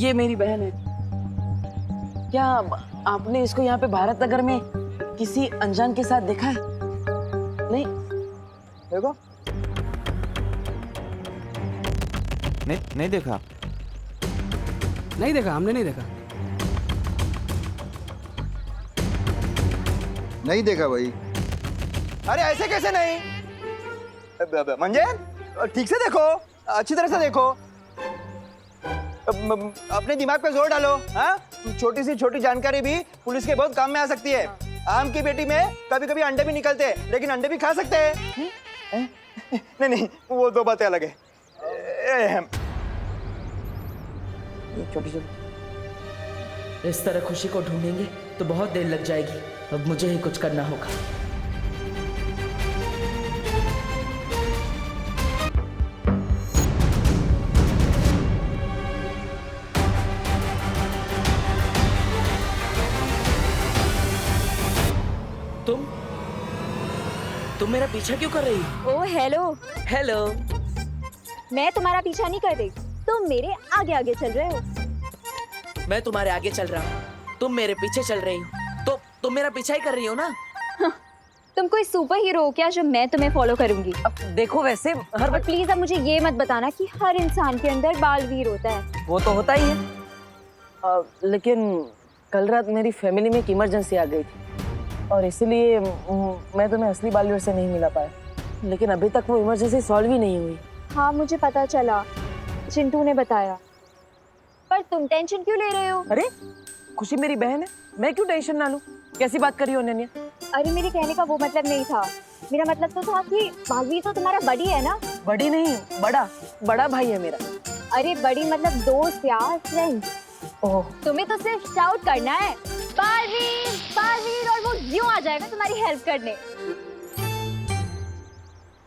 ये मेरी बहन है। क्या आपने इसको यहाँ पे भारत नगर में किसी अनजान के साथ देखा है? नहीं देखो, नहीं देखा। नहीं देखा, हमने नहीं देखा। नहीं देखा भाई। अरे ऐसे कैसे नहीं? मंजे, ठीक से देखो, अच्छी तरह से देखो, अपने दिमाग पे जोर डालो। हाँ, छोटी सी छोटी जानकारी भी पुलिस के बहुत काम में आ सकती है। आम की बेटी में कभी कभी अंडे भी निकलते हैं, लेकिन अंडे भी खा सकते हैं। नहीं नहीं, वो दो बातें अलग है। छोटी छोटी। इस तरह खुशी को ढूंढेंगे तो बहुत देर लग जाएगी। अब मुझे ही कुछ करना होगा। तुम मेरा पीछा क्यों कर रही हो? Oh hello. हेलो। मैं तुम्हारा पीछा नहीं कर रही, तुम मेरे आगे आगे चल रहे हो। मैं तुम्हारे आगे चल रहा हूँ, तुम मेरे पीछे चल रही हो, तो तुम मेरा पीछा ही कर रही हो ना? हाँ, तुम कोई सुपर हीरो हो क्या जो मैं तुम्हें फॉलो करूंगी? अब देखो, वैसे हर और प्लीज अब मुझे ये मत बताना कि हर इंसान के अंदर बालवीर होता है। वो तो होता ही है, लेकिन कल रात मेरी फैमिली में एक इमरजेंसी आ गई थी और इसीलिए मैं तुम्हें असली बालवीर से नहीं मिला पाया। लेकिन अभी तक वो इमरजेंसी सॉल्व ही नहीं हुई। हाँ मुझे पता चला, चिंटू ने बताया। पर तुम टेंशन क्यों ले रहे हो? अरे खुशी मेरी बहन है, मैं क्यों टेंशन ना लूं? कैसी बात करी हो अनन्या? अरे मेरे कहने का वो मतलब नहीं था। मेरा मतलब तो था कि बालवीर तो तुम्हारा बड़ी है ना। बड़ी नहीं, बड़ा बड़ा भाई है मेरा। अरे बड़ी मतलब दोस्त यार, फ्रेंड। ओह, तुम्हें तो सिर्फ शाउट करना है बालवीर बालवीर और वो यूं आ जाएगा तुम्हारी हेल्प करने।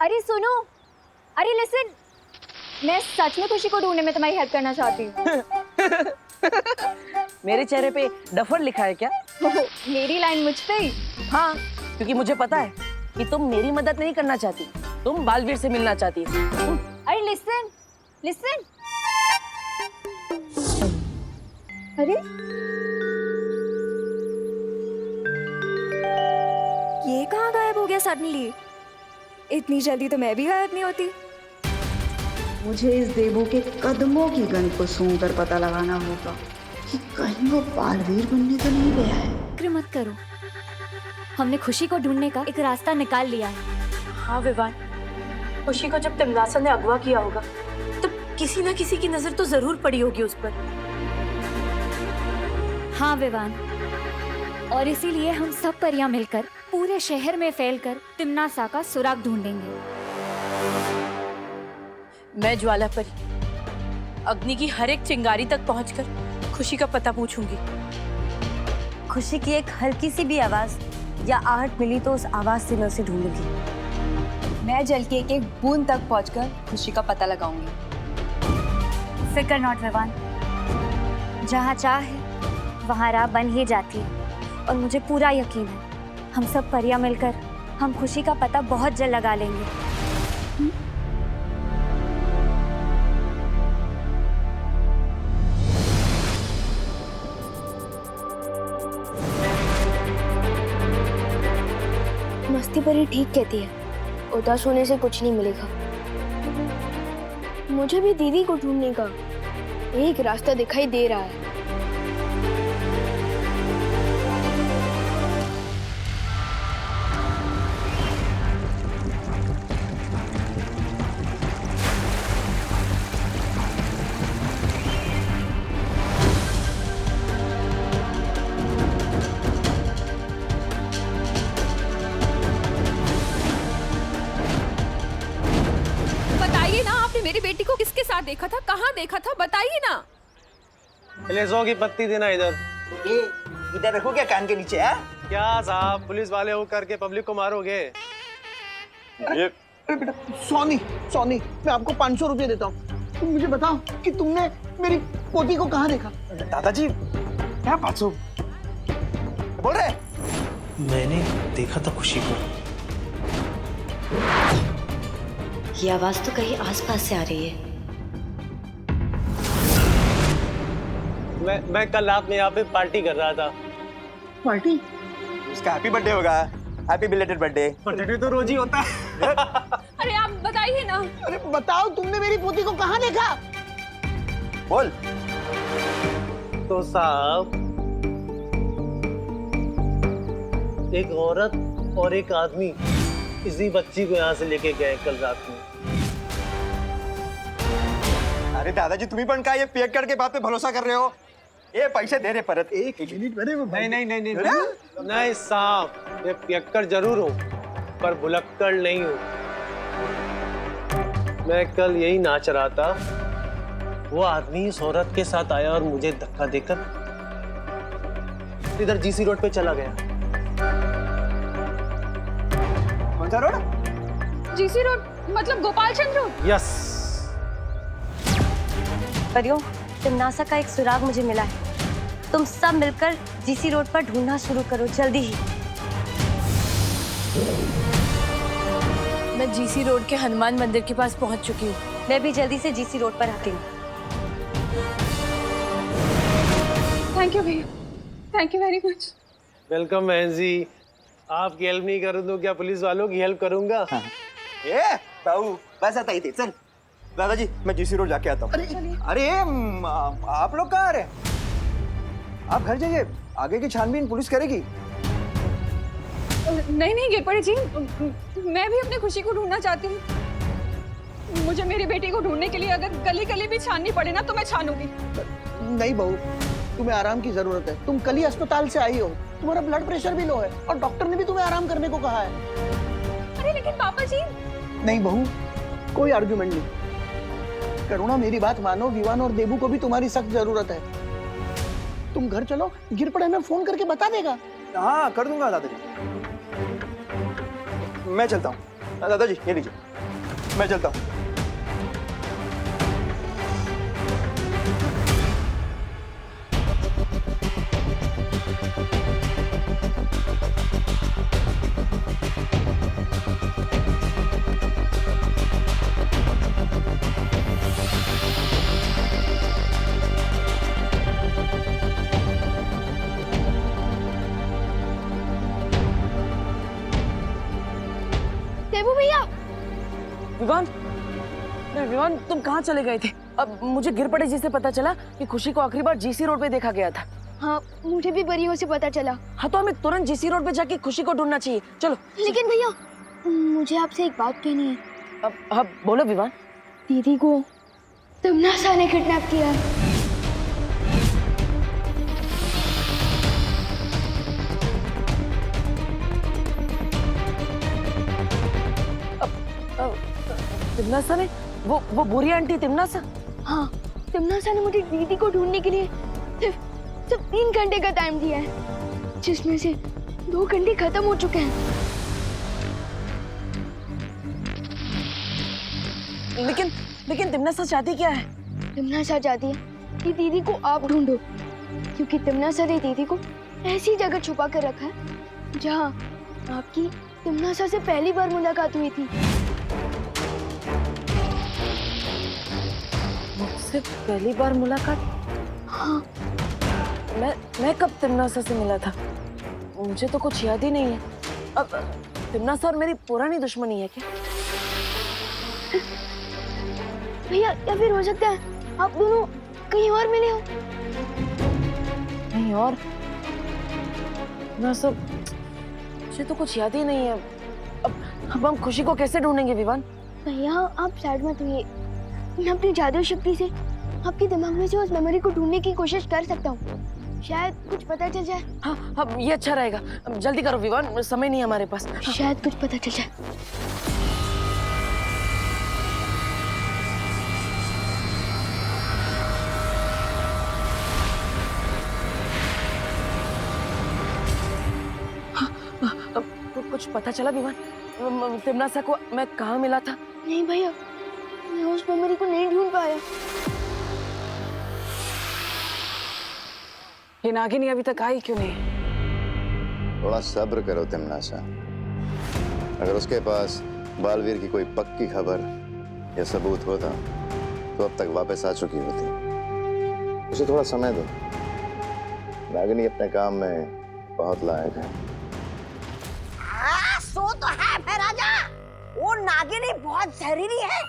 अरे सुनो, अरे लिसन, मैं सच में खुशी को ढूंढने में तुम्हारी हेल्प करना चाहती हूँ। मेरे चेहरे पे डफर लिखा है क्या? मेरी लाइन मुझ पे ही। हाँ, क्योंकि मुझे पता है कि तुम मेरी मदद नहीं करना चाहती, तुम बालवीर से मिलना चाहती हो। अरे लिसन लिसन। अरे ये कहाँ गायब हो गया सडनली? इतनी जल्दी तो मैं भी गायब नहीं होती। मुझे इस देवू के कदमों की गंध को सूंघकर पता लगाना होगा कि कहीं वो बालवीर बनने तो नहीं गया है। फिक्र मत करो, हमने खुशी को ढूंढने का एक रास्ता निकाल लिया है। हाँ विवान, खुशी को जब तिमलासा ने अगवा किया होगा तो किसी न किसी की नजर तो जरूर पड़ी होगी उस पर। हाँ विवान, और इसीलिए हम सब परियां मिलकर पूरे शहर में फैलकर तिमनासा का सुराग ढूंढेंगे। मैं ज्वाला परी अग्नि की हर एक चिंगारी तक पहुंचकर खुशी का पता पूछूंगी। खुशी की एक हल्की सी भी आवाज या आहट मिली तो उस आवाज से मैं उसे ढूंढूंगी। मैं जल के एक बूंद तक पहुंचकर खुशी का पता लगाऊंगी। फिक्र नॉट विवान, जहाँ चाह है वहाँ राह बन ही जाती है। और मुझे पूरा यकीन है हम सब परियां मिलकर हम खुशी का पता बहुत जल्द लगा लेंगे। मस्ती परी ठीक कहती है, उदास होने से कुछ नहीं मिलेगा। मुझे भी दीदी को ढूंढने का एक रास्ता दिखाई दे रहा है। मेरी बेटी को किसके साथ देखा था, कहाँ देखा था, बताइए ना। लेज़ो की पत्ती देना इधर। ये इधर रखो क्या, कान के नीचे है? क्या साहब, पुलिस वाले हो करके पब्लिक को मारोगे? अरे बेटा, सोनी सोनी, मैं आपको 500 रुपए देता हूँ। तुम मुझे बताओ कि तुमने मेरी पोती को कहाँ देखा? दादाजी क्या 500 बोल रहे? मैंने देखा था खुशी को। ये आवाज तो कहीं आसपास से आ रही है। मैं कल रात में यहाँ पे पार्टी कर रहा था। पार्टी? उसका हैप्पी बर्थडे होगा। Happy belated birthday. बर्थडे तो रोज ही होता है। अरे आप बताइए ना। अरे बताओ, तुमने मेरी पोती को कहाँ देखा? बोल। तो साहब, एक औरत और एक आदमी इसी बच्ची को यहाँ से लेके गए कल रात में। अरे दादाजी, तुम्ही पण काय ये पियक्कड़ के बात पे भरोसा कर रहे हो? ये पैसे दे रहे परत। एक मिनट मेरे नहीं साहब, मैं पियक्कड़ जरूर हूँ पर भुलक्कड़ नहीं हूँ। मैं कल यही नाच रहा था, वो आदमी इस औरत के साथ आया और मुझे धक्का देकर इधर जीसी रोड पे चला गया। कौन सा रोड? जीसी रोड मतलब गोपाल चंद्र रोड? यस। परियों, तिमनासा का एक सुराग मुझे मिला है। तुम सब मिलकर जीसी रोड पर ढूंढना शुरू करो, जल्दी ही। मैं जीसी रोड के हनुमान मंदिर के पास पहुंच चुकी हूँ। मैं भी जल्दी से जीसी रोड पर आती हूँ। थैंक यू भैया, thank you very much. Welcome बहन जी। आपकी हेल्प नहीं करूँ तो क्या पुलिस वालों की हेल्प करूंगा? ए बाबू, बस आता ही थे। चल दादाजी, मैं जीसी रोड जाके आता हूँ। अरे आप लोग कहाँ आ रहे हैं? आप घर जाइए, आगे की छानबीन पुलिस करेगी। नहीं गिरपड़े जी, मैं भी अपनी खुशी को ढूंढना चाहती हूँ। मुझे मेरी बेटी को ढूंढने के लिए अगर गली गली भी छाननी पड़े ना तो मैं छानूंगी। नहीं बहू, तुम्हें आराम की जरूरत है। तुम कल ही अस्पताल से आई हो, तुम्हारा ब्लड प्रेशर भी लो है और डॉक्टर ने भी तुम्हें आराम करने को कहा है। अरे लेकिन पापा जी। नहीं बहू, कोई आर्ग्यूमेंट नहीं। करुणा, मेरी बात मानो, विवान और देबू को भी तुम्हारी सख्त जरूरत है। तुम घर चलो, गिरपड़े में फोन करके बता देगा। हाँ कर दूंगा दादाजी। मैं चलता हूँ। दादाजी ये लीजिए, मैं चलता हूँ। देबू भैया। विवान, विवान तुम कहाँ चले गए थे? अब मुझे गिरपड़े जी से पता चला कि खुशी को आखिरी बार जीसी रोड पे देखा गया था। हाँ, मुझे भी परियों से पता चला। हाँ तो हमें तुरंत जीसी रोड पे जाके खुशी को ढूंढना चाहिए। चलो। लेकिन भैया, मुझे आपसे एक बात कहनी है। अब बोलो विवान। दीदी को तिमनासा ने किडनैप किया है। तिमनासा ने? वो बुरी आंटी तिमनासा? हाँ, तिमनासा ने मुझे दीदी को ढूंढने के लिए सिर्फ 3 घंटे का टाइम दिया है, जिसमें से 2 घंटे खत्म हो चुके हैं। लेकिन तिमनासा चाहती क्या है? तिमनासा चाहती है कि दीदी को आप ढूंढो, क्योंकि तिमनासा ने दीदी को ऐसी जगह छुपा कर रखा है जहाँ आपकी तिमनासा से पहली बार मुलाकात हुई थी। मुझसे पहली बार मुलाकात? हाँ। मैं कब तिमनासा से मिला था? मुझे तो कुछ याद ही नहीं है। अब तिमनासा और मेरी पुरानी दुश्मनी है क्या? भैया, या फिर हो सकता है आप दोनों कहीं और मिले हो। कहीं और? ना सब, मुझे तो कुछ याद ही नहीं है। अब हम खुशी को कैसे ढूंढेंगे विवान? भैया आप साइड मत होइए, मैं अपनी जादू शक्ति से आपके दिमाग में से उस मेमोरी को ढूंढने की कोशिश कर सकता हूँ। शायद कुछ पता चल जाए। हाँ, ये अच्छा रहेगा। जल्दी करो विवान, समय नहीं है हमारे पास। शायद कुछ पता चल जाए। कुछ पता चला विवान? तिमनासा को मैं कहाँ मिला था? नहीं भैया, मैं उस मेमोरी को नहीं ढूंढ पाया। ये नागिनी अभी तक आई क्यों नहीं? थोड़ा सब्र करो तिमनासा। अगर उसके पास बालवीर की कोई पक्की खबर या सबूत होता तो अब तक वापस आ चुकी होती। उसे थोड़ा समय दो। नागिनी अपने काम में बहुत लायक है। हाँ, सो तो है फिर राजा। वो नागिनी बहुत जहरीली है।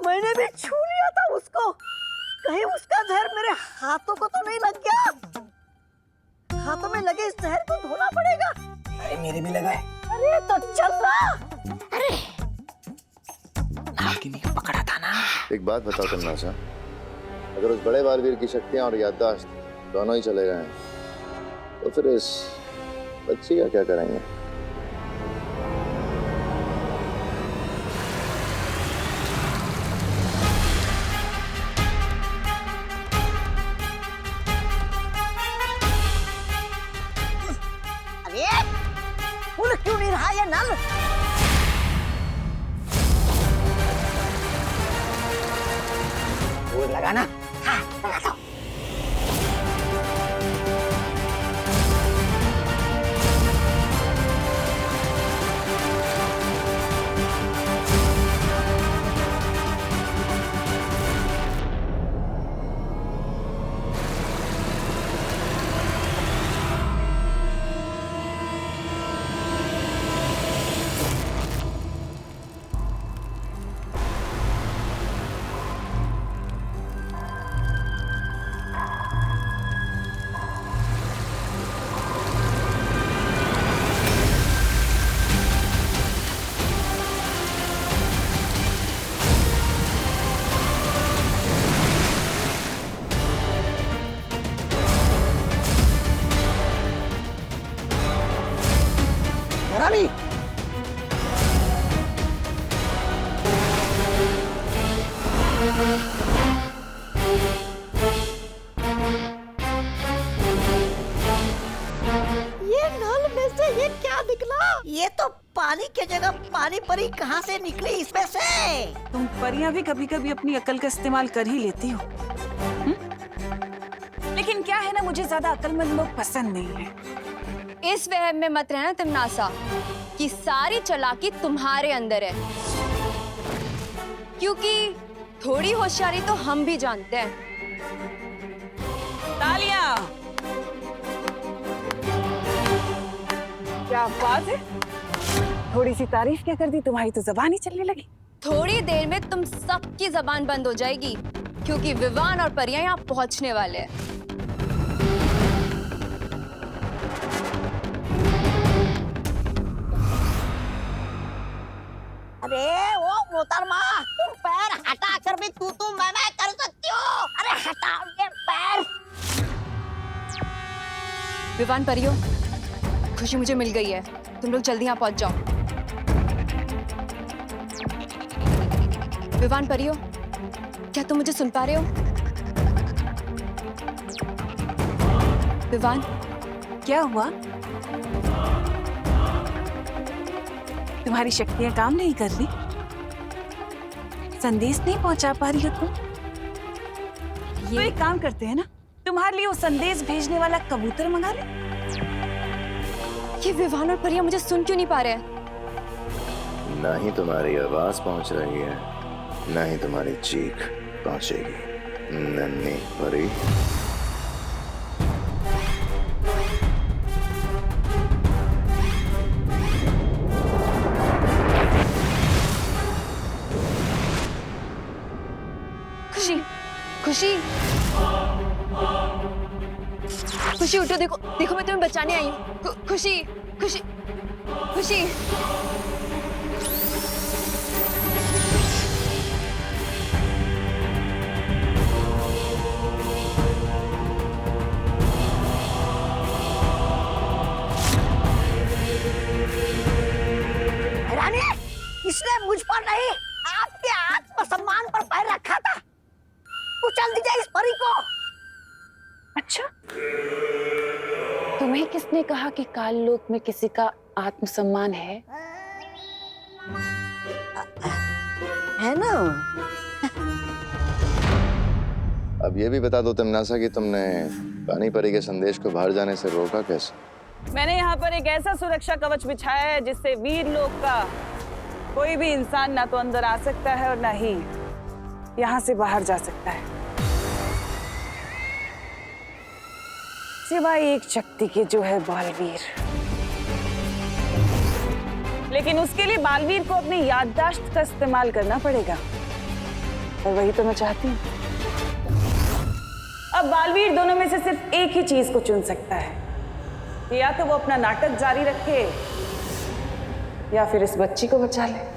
मैंने भी छू लिया था उसको। कहीं उसका जहर मेरे हाथों को तो नहीं लग गया। हाथों में लगे इस जहर को धोना पड़ेगा। अरे मेरे भी लगा है। अरे तो चल रहा। अरे नागिनी को पकड़ा था ना। एक बात बताओ तन्नासा, अगर उस बड़े बालवीर की शक्तियां और याददाश्त दोनों ही चले गए तो फिर इस बच्ची का क्या करेंगे? अरे फूल क्यों नहीं रहा ये नल? वो लगा ना। हाँ, लगा दो। रानी ये नल में से ये क्या निकला? ये तो पानी की जगह पानी परी कहाँ से निकली इसमें से? तुम परियां भी कभी कभी अपनी अकल का इस्तेमाल कर ही लेती हो। लेकिन क्या है ना, मुझे ज्यादा अकलमंद लोग पसंद नहीं है। इस वहम में मत रहना तमनासा कि सारी चालाकी तुम्हारे अंदर है, क्योंकि थोड़ी होशियारी तो हम भी जानते हैं। तालियां! क्या बात है, थोड़ी सी तारीफ क्या कर दी, तुम्हारी तो जबान ही चलने लगी। थोड़ी देर में तुम सबकी जबान बंद हो जाएगी, क्योंकि विवान और परियां यहाँ पहुंचने वाले हैं। अरे वो मोहतरमा, तुम पैर हटा कर भी तू मैं कर सकती हो। अरे हटाओ ये पैर। विवान परियो, खुशी मुझे मिल गई है, तुम लोग जल्दी यहाँ पहुंच जाओ। विवान परियो, क्या तुम मुझे सुन पा रहे हो? विवान, क्या हुआ? तुम्हारी शक्तियां काम नहीं कर रही? संदेश नहीं पहुंचा पा रही हो तुम? तो एक काम करते हैं ना, तुम्हारे लिए वो संदेश भेजने वाला कबूतर मंगा ले। ये विवान और परिया मुझे सुन क्यों नहीं पा रहे हैं? ना ही तुम्हारी आवाज पहुंच रही है, ना ही तुम्हारी चीख पहुंचेगी, नन्ही परी। खुशी, खुशी, खुशी उठो, देखो देखो मैं तुम्हें बचाने आई हूँ। खुशी, खुशी, खुशी। रानी, इसने मुझ पर नहीं, आपके आत्मसम्मान पर पैर रखा था। कुचल दीजिए इस परी को। अच्छा, तुम्हें किसने कहा कि काल लोक में किसी का आत्मसम्मान है? है ना? अब ये भी बता दो तमनासा कि तुमने पानी परी के संदेश को बाहर जाने से रोका कैसे? मैंने यहाँ पर एक ऐसा सुरक्षा कवच बिछाया है जिससे वीर लोक का कोई भी इंसान ना तो अंदर आ सकता है और ना ही यहाँ से बाहर जा सकता है। सिवाय एक शक्ति के जो है बालवीर। लेकिन उसके लिए बालवीर को अपनी याददाश्त का इस्तेमाल करना पड़ेगा, और वही तो मैं चाहती हूँ। अब बालवीर दोनों में से सिर्फ एक ही चीज को चुन सकता है, या तो वो अपना नाटक जारी रखे या फिर इस बच्ची को बचा ले।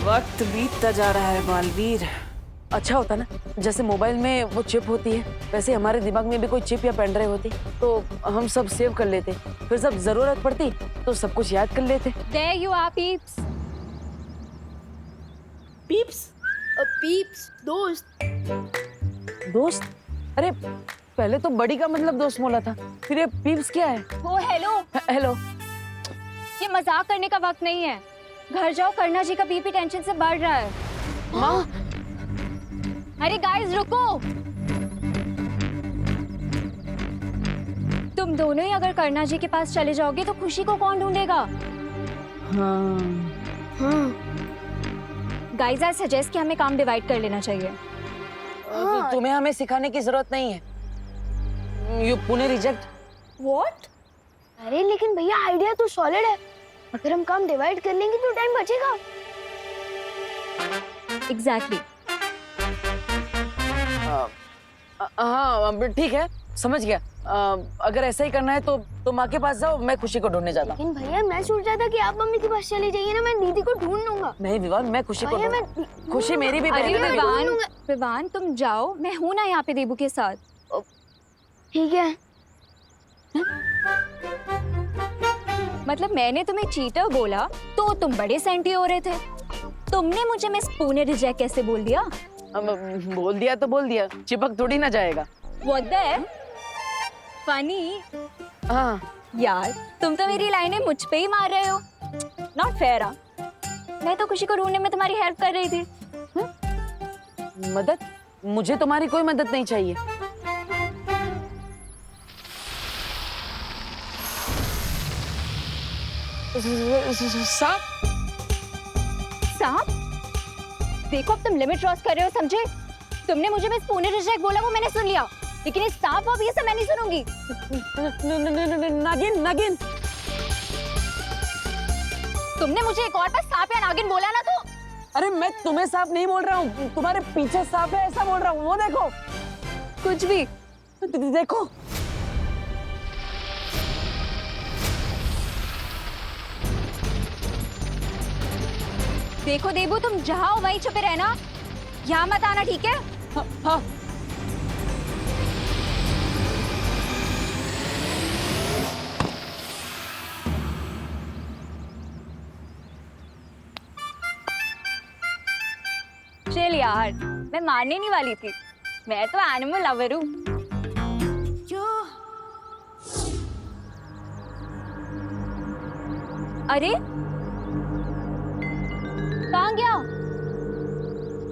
वक्त बीतता जा रहा है बालवीर। अच्छा होता ना, जैसे मोबाइल में वो चिप होती है, वैसे हमारे दिमाग में भी कोई चिप या पेन ड्राइव होती तो हम सब सेव कर लेते, फिर जब जरूरत पड़ती तो सब कुछ याद कर लेते। There you are, peeps. Peeps? Peeps दोस्त। दोस्त? अरे पहले तो बड़ी का मतलब दोस्त बोला था, फिर ये पीप्स क्या है? ओ हेलो। हेलो। ये मजाक करने का वक्त नहीं है। घर जाओ, कर्णा जी का बीपी टेंशन से बढ़ रहा है। माँ? अरे गाइस रुको। तुम दोनों ही अगर कर्णा जी के पास चले जाओगे तो खुशी को कौन ढूंढेगा? हाँ। गाइस आई सजेस्ट कि हमें काम डिवाइड कर लेना चाहिए। तुम्हें हमें सिखाने की जरूरत नहीं है। You Pune reject. व्हाट? अरे लेकिन भैया आइडिया तो सॉलिड है। अगर हम काम डिवाइड कर लेंगे तो टाइम बचेगा। एग्जैक्टली। हाँ ठीक है, समझ गया। अगर ऐसा ही करना है तो माँ के पास जाओ, मैं खुशी को ढूंढने जाता हूँ। लेकिन भैया मैं सोच रहा था कि आप मम्मी के पास चले जाइए ना, मैं दीदी को ढूंढ लूंगा। नहीं विवान, मैं खुशी को खुशी मेरी भी बहन है। विवान तुम जाओ, मैं हूँ ना यहाँ पे देबू के साथ। ठीक है। मतलब मैंने तुम्हें चीटर बोला तो तुम बड़े सेंटी हो रहे थे। तुमने मुझे मिस पुणे रिजेक्ट कैसे बोल दिया? बोल दिया तो बोल दिया, चिपक थोड़ी ना जाएगा। What the? Funny? हाँ यार तुम तो मेरी लाइनें मुझ पे ही मार रहे हो। Not fair। मैं तो खुशी को ढूंढने में तुम्हारी हेल्प कर रही थी। मदद? मुझे तुम्हारी कोई मदद नहीं चाहिए। सांप? सांप? देखो अब तुम लिमिट क्रॉस कर रहे हो, समझे? तुमने मुझे मिस पुणे रिजेक्ट बोला, वो मैंने सुन लिया, लेकिन इस सांप वाप ये सब मैं नहीं सुनूंगी। नागिन नागिन। तुमने मुझे एक और बार सांप या नागिन बोला ना तो। अरे मैं तुम्हें सांप नहीं बोल रहा हूँ, तुम्हारे पीछे सांप है ऐसा बोल रहा हूँ। वो देखो। कुछ भी देखो। देखो देबू, तुम जहाँ हो वहीं छुपे रहना, यहाँ मत आना, ठीक है? हाँ। चल यार, मैं मारने नहीं वाली थी, मैं तो एनिमल लवर हूँ। अरे कहाँ गया?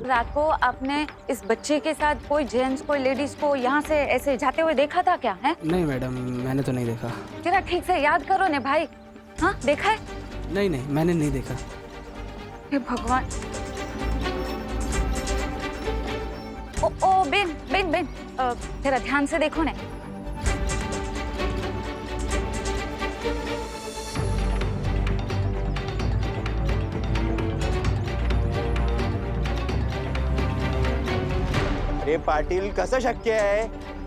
रात को आपने इस बच्चे के साथ कोई जेंट्स कोई लेडीज को यहाँ से ऐसे जाते हुए देखा था क्या है? नहीं मैडम, मैंने तो नहीं देखा। जरा ठीक से याद करो ने भाई। हाँ देखा है? नहीं नहीं, मैंने नहीं देखा। हे भगवान। ओ बेन बेन बेन, जरा ध्यान से देखो ने। अरे पाटिल, कसं शक्य है?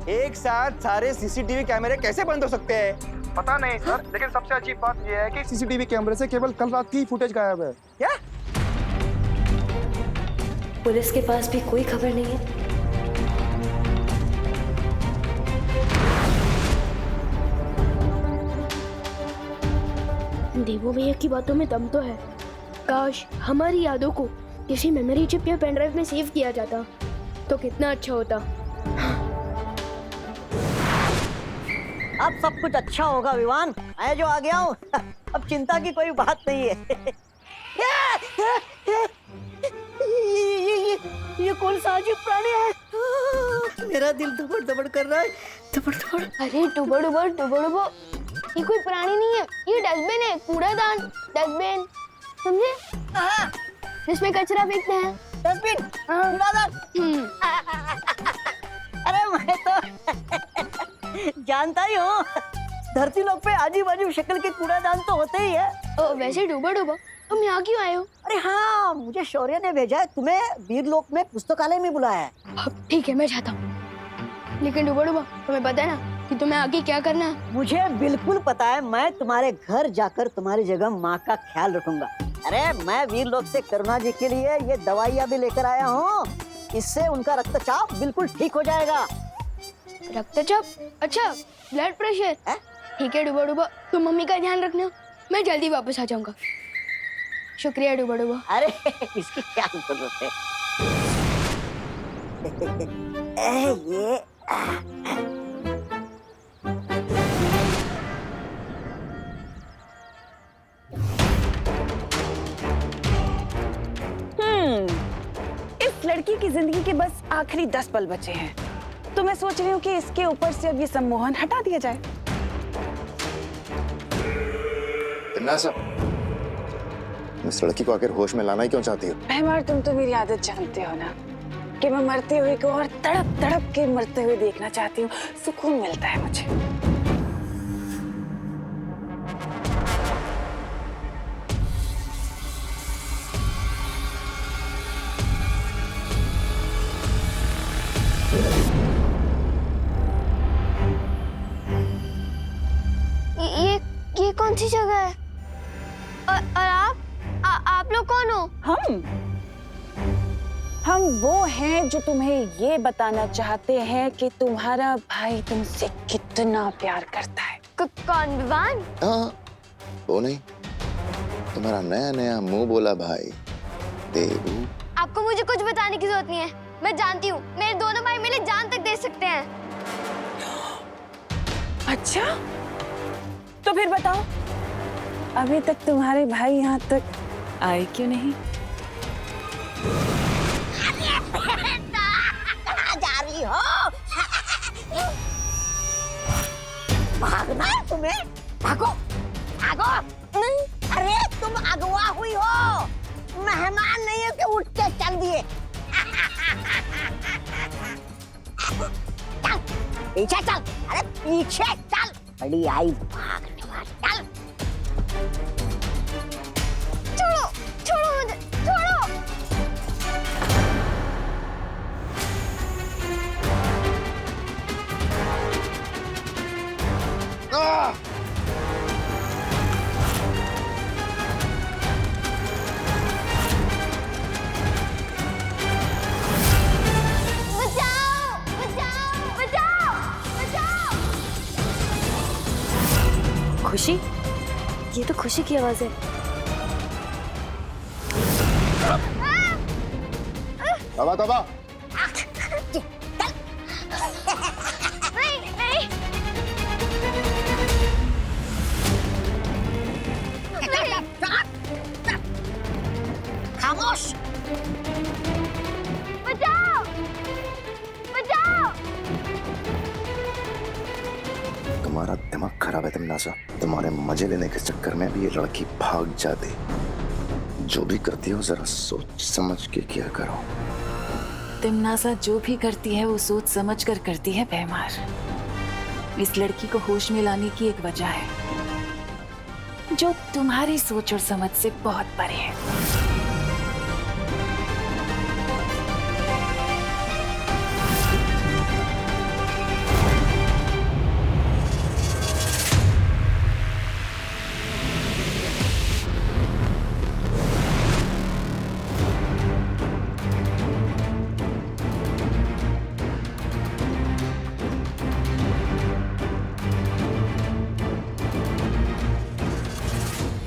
एक साथ सारे सीसीटीवी कैमरे कैसे बंद हो सकते हैं? पता नहीं सर, लेकिन सबसे अजीब बात यह है कि सीसीटीवी कैमरे से केवल कल रात की फुटेज गायब है। क्या? पुलिस के पास भी कोई खबर नहीं है। देवो भैया की बातों में दम तो है। काश हमारी यादों को किसी मेमोरी चिप या पेन ड्राइव में सेव किया जाता तो कितना अच्छा होता। अब सब कुछ अच्छा होगा विवान, मैं जो आ गया हूँ। अब चिंता की कोई बात नहीं है। ये कौन सा अजीब प्राणी है? मेरा दिल धड़बड़ धड़बड़ कर रहा है, धड़बड़ धड़बड़। अरे डुबो डुबो डुबो डुबो, ये कोई प्राणी नहीं है, ये डस्टबिन है, कूड़ादान, डस्टबिन, समझे? जिसमें कचरा फेंकते हैं। डस्टबिन, कूड़ादान। अरे मैं तो जानता ही हूँ, धरती लोक पे आजू बाजू शक्ल के कूड़ादान तो होते ही है। वैसे डुबो डुबो, तुम यहाँ क्यों आए हो? अरे हाँ, मुझे शौर्य ने भेजा है, तुम्हें वीरलोक में पुस्तकालय में बुलाया है। ठीक है, मैं जाता हूँ। लेकिन डुबो डुबो, तुम्हें पता है ना कि तुम्हें आगे क्या करना है? मुझे बिल्कुल पता है, मैं तुम्हारे घर जाकर तुम्हारी जगह माँ का ख्याल रखूंगा। अरे मैं वीरलोक से करुणा जी के लिए ये दवाइयाँ भी लेकर आया हूँ, इससे उनका रक्तचाप बिल्कुल ठीक हो जाएगा। रक्तचाप? अच्छा, ब्लड प्रेशर? ठीक है डुबो डुबो, तुम मम्मी का ध्यान रखना, मैं जल्दी वापस आ जाऊंगा। शुक्रिया डुबो डुबो। अरे इसकी क्या जरूरत है? ये इस लड़की की जिंदगी के बस आखिरी 10 पल बचे हैं, तो मैं सोच रही हूँ कि इसके ऊपर से अब ये सम्मोहन हटा दिया जाए। इस लड़की को आखिर होश में लाना ही क्यों चाहती हो? भैमार, तुम तो मेरी आदत जानते हो ना कि मैं मरते हुए को और तड़प तड़प के मरते हुए देखना चाहती हूँ, सुकून मिलता है मुझे। ये कौन सी जगह है? और आप लोग कौन हो? हम वो हैं जो तुम्हें ये बताना चाहते हैं कि तुम्हारा भाई तुमसे कितना प्यार करता है। कौन, विवान? हाँ, वो नहीं, तुम्हारा नया नया मुंह बोला भाई देवू। आपको मुझे कुछ बताने की जरूरत नहीं है, मैं जानती हूँ मेरे दोनों भाई मेरे जान तक दे सकते हैं। अच्छा, तो फिर बताओ, अभी तक तुम्हारे भाई यहाँ तक आए क्यों नहीं? कहाँ जा रही हो? भागना है तुम्हें? भागो, भागो। नहीं, अरे तुम अगवा हुई हो, मेहमान नहीं हो कि उठ के चल दिए। चल, पीछे चल, अरे पीछे चल, बड़ी आई भागने वाली, चल। छोड़ो, छोड़ो मुझे, छोड़ो। खुशी, ये तो खुशी की आवाज है। तबा तबा। खामोश। बचाओ, बचाओ। तुम्हारा दिमाग खराब है तमन्नासा, तुम्हारे मजे लेने के चक्कर में भी ये लड़की भाग जाती। जो भी करती हो जरा सोच समझ के किया करो। तिमनासा जो भी करती है वो सोच समझ कर करती है भैमार। इस लड़की को होश में लाने की एक वजह है जो तुम्हारी सोच और समझ से बहुत परे है।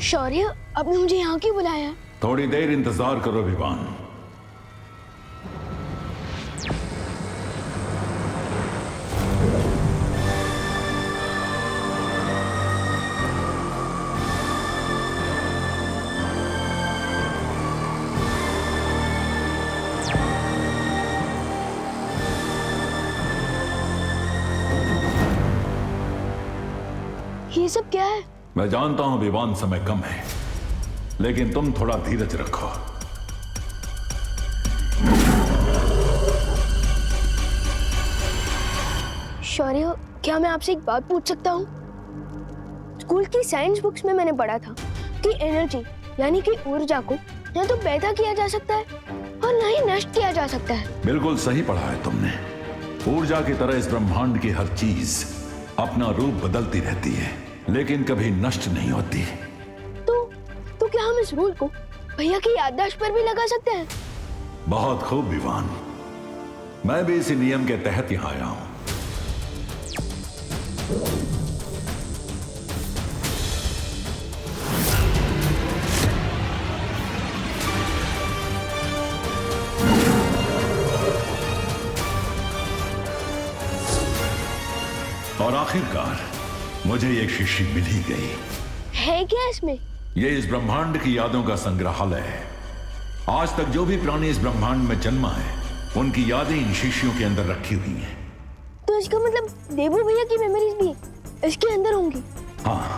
शौर्य, आपने मुझे यहाँ क्यों बुलाया? थोड़ी देर इंतजार करो विवान। सब क्या है? मैं जानता हूं विवान, समय कम है, लेकिन तुम थोड़ा धीरज रखो। शौर्य, क्या मैं आपसे एक बात पूछ सकता हूँ? स्कूल की साइंस बुक्स में मैंने पढ़ा था कि एनर्जी यानी कि ऊर्जा को न तो पैदा किया जा सकता है और न ही नष्ट किया जा सकता है। बिल्कुल सही पढ़ा है तुमने। ऊर्जा की तरह इस ब्रह्मांड की हर चीज अपना रूप बदलती रहती है, लेकिन कभी नष्ट नहीं होती। तो क्या हम इस रूल को भैया की याददाश्त पर भी लगा सकते हैं? बहुत खूब विवान, मैं भी इसी नियम के तहत यहां आया हूं। और आखिरकार मुझे एक शीशी मिल ही गई। है क्या इसमें? ये इस ब्रह्मांड की यादों का संग्रहालय है। आज तक जो भी प्राणी इस ब्रह्मांड में जन्मा है, उनकी यादें इन शीशियों के अंदर रखी हुई हैं। तो इसका मतलब देबू भैया की मेमोरीज भी इसके अंदर होंगी? हाँ,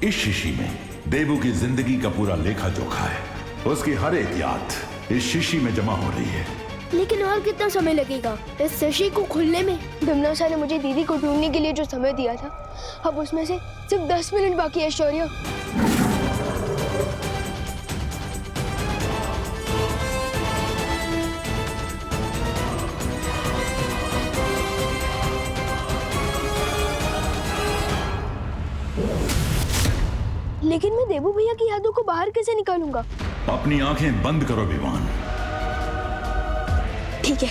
इस शीशी में देबू की जिंदगी का पूरा लेखा जोखा है। उसकी हर एक याद इस शीशी में जमा हो रही है। लेकिन और कितना समय लगेगा इस शीशी को खुलने में? धमनासा ने मुझे दीदी को ढूंढने के लिए जो समय दिया था, अब उसमें से सिर्फ 10 मिनट बाकी है। शौर्य, लेकिन मैं देबू भैया की यादों को बाहर कैसे निकालूंगा? अपनी आंखें बंद करो विवान। ठीक है।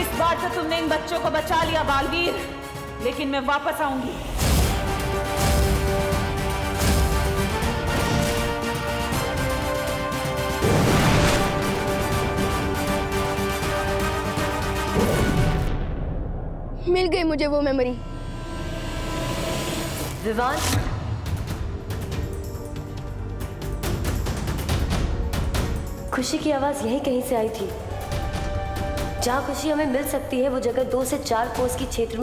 इस बार तो तुमने इन बच्चों को बचा लिया बालवीर, लेकिन मैं वापस आऊंगी। मिल गई मुझे वो मेमोरी। विवान, खुशी की आवाज यहीं कहीं से आई थी। जहाँ खुशी हमें मिल सकती है वो जगह 2 से 4 कोस के क्षेत्र में